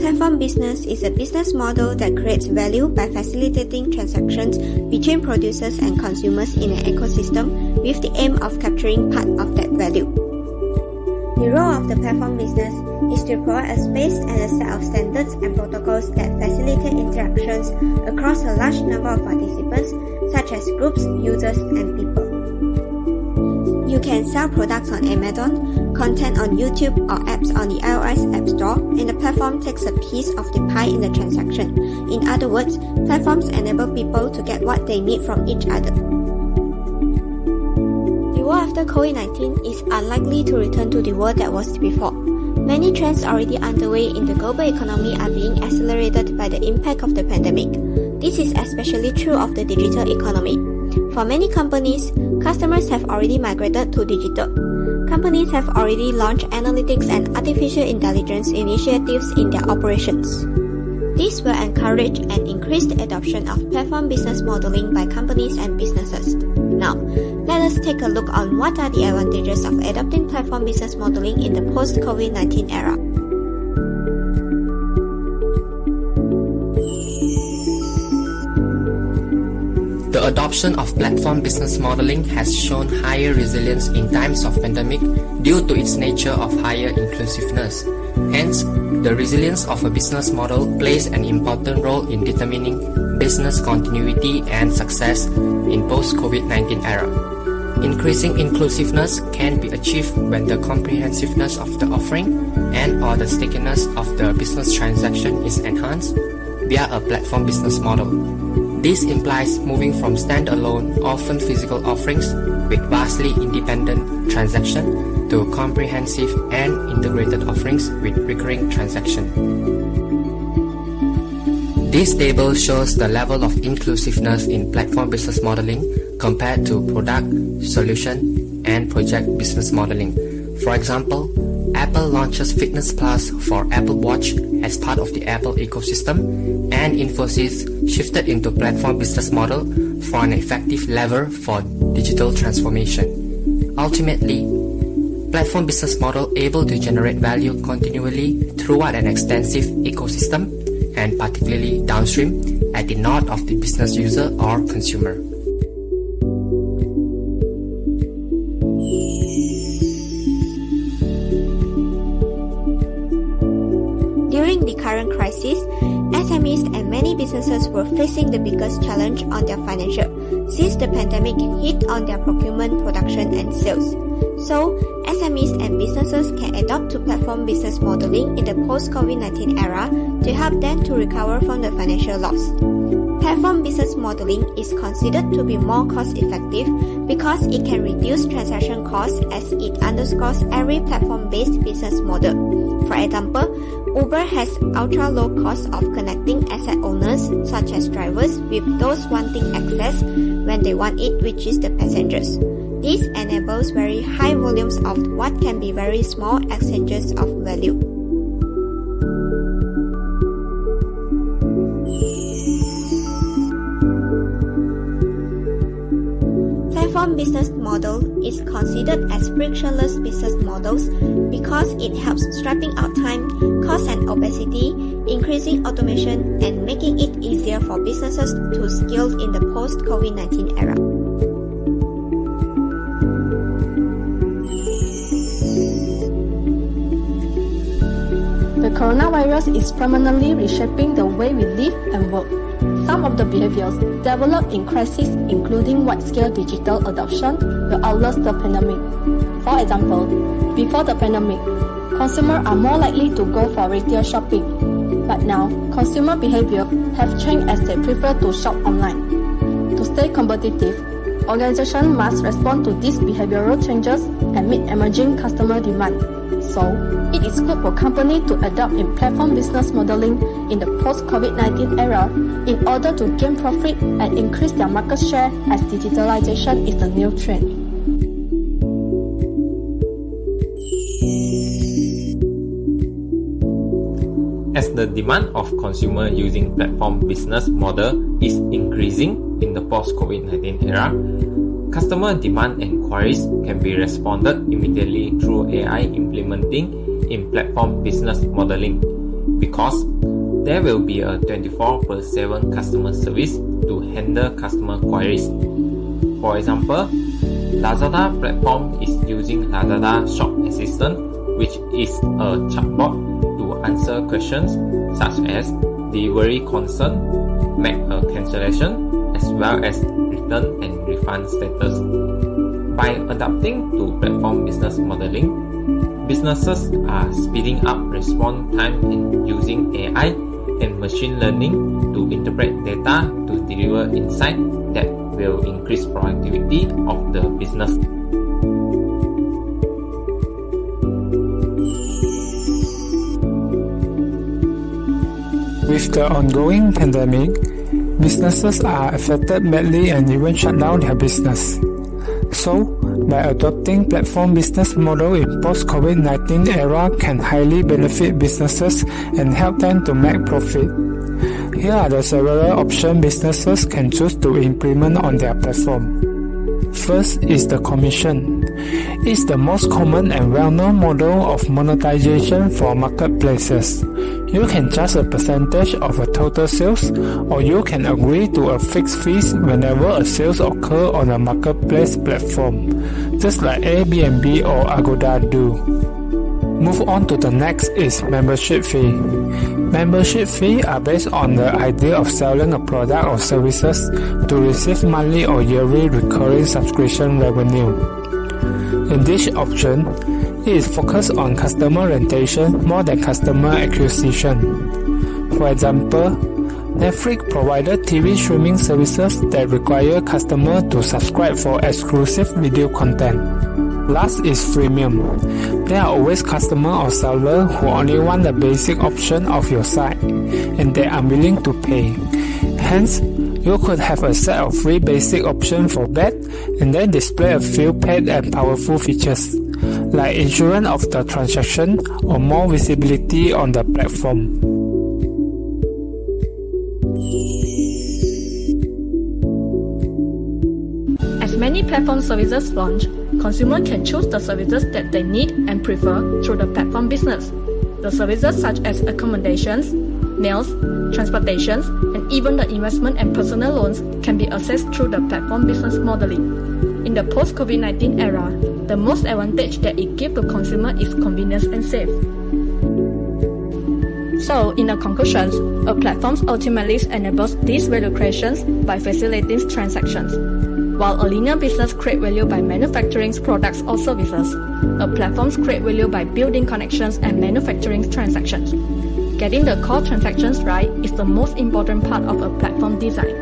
Platform business is a business model that creates value by facilitating transactions between producers and consumers in an ecosystem with the aim of capturing part of that value. The role of the platform business is to provide a space and a set of standards and protocols that facilitate interactions across a large number of participants, such as groups, users, and people. You can sell products on Amazon, content on YouTube, or apps on the iOS App Store, and the platform takes a piece of the pie in the transaction. In other words, platforms enable people to get what they need from each other. The world after COVID-19 is unlikely to return to the world that was before. Many trends already underway in the global economy are being accelerated by the impact of the pandemic. This is especially true of the digital economy. For many companies, customers have already migrated to digital. Companies have already launched analytics and artificial intelligence initiatives in their operations. This will encourage and increase the adoption of platform business modeling by companies and businesses. Now, let us take a look on what are the advantages of adopting platform business modeling in the post-COVID-19 era. The adoption of platform business modeling has shown higher resilience in times of pandemic due to its nature of higher inclusiveness. Hence, the resilience of a business model plays an important role in determining business continuity and success in post-COVID-19 era. Increasing inclusiveness can be achieved when the comprehensiveness of the offering and/or the stickiness of the business transaction is enhanced via a platform business model. This implies moving from standalone, often physical offerings with vastly independent transaction to comprehensive and integrated offerings with recurring transaction. This table shows the level of inclusiveness in platform business modeling compared to product, solution, and project business modeling. For example, Apple launches Fitness Plus for Apple Watch as part of the Apple ecosystem, and Infosys shifted into platform business model for an effective lever for digital transformation. Ultimately, platform business model able to generate value continually throughout an extensive ecosystem and particularly downstream at the node of the business user or consumer. During the current crisis, SMEs and many businesses were facing the biggest challenge on their financial since the pandemic hit on their procurement, production, and sales. So, SMEs and businesses can adopt to platform business modeling in the post-COVID-19 era to help them to recover from the financial loss. Platform business modeling is considered to be more cost-effective because it can reduce transaction costs as it underscores every platform-based business model. For example, Uber has ultra-low cost of connecting asset owners such as drivers with those wanting access when they want it, which is the passengers. This enables very high volumes of what can be very small exchanges of value. Platform business model is considered as frictionless business models because it helps stripping out time, cost and opacity, increasing automation, and making it easier for businesses to scale in the post-COVID-19 era. The coronavirus is permanently reshaping the way we live and work. Some of the behaviors developed in crisis, including wide-scale digital adoption, will outlast the pandemic. For example, before the pandemic, consumers are more likely to go for retail shopping. But now, consumer behavior have changed as they prefer to shop online. To stay competitive, organizations must respond to these behavioral changes and meet emerging customer demand. So, it is good for companies to adopt in platform business modeling in the post-COVID-19 era in order to gain profit and increase their market share as digitalization is the new trend. As the demand of consumer using platform business model is increasing in the post-COVID-19 era, customer demand inquiries can be responded immediately through AI implementing in platform business modeling. because there will be a 24/7 customer service to handle customer queries. For example, Lazada platform is using Lazada Shop Assistant, which is a chatbot to answer questions such as delivery concern, make a cancellation, as well as return and refund status. By adapting to platform business modeling, businesses are speeding up response time and using AI and machine learning to interpret data to deliver insight that will increase productivity of the business. With the ongoing pandemic, businesses are affected badly and even shut down their business. So, by adopting platform business model in post-COVID-19 era can highly benefit businesses and help them to make profit. Here are the several options businesses can choose to implement on their platform. First is the commission. It's the most common and well-known model of monetization for marketplaces. You can charge a percentage of a total sales, or you can agree to a fixed fee whenever a sales occurs on a marketplace platform, just like Airbnb or Agoda do. Move on to the next is membership fee. Membership fees are based on the idea of selling a product or services to receive monthly or yearly recurring subscription revenue. In this option, it is focused on customer retention more than customer acquisition. For example, Netflix provided TV streaming services that require customers to subscribe for exclusive video content. Last is freemium. There are always customers or sellers who only want the basic option of your site, and they are willing to pay. Hence, you could have a set of free basic options for that, and then display a few paid and powerful features, like insurance of the transaction or more visibility on the platform. As many platform services launch, consumers can choose the services that they need and prefer through the platform business. The services such as accommodations, meals, transportation, and even the investment and personal loans can be accessed through the platform business modeling. In the post-COVID-19 era, the most advantage that it gives to consumers is convenience and safe. So, in the conclusions, a platform ultimately enables these value creations by facilitating transactions. While a linear business creates value by manufacturing products or services, a platform creates value by building connections and manufacturing transactions. Getting the core transactions right is the most important part of a platform design.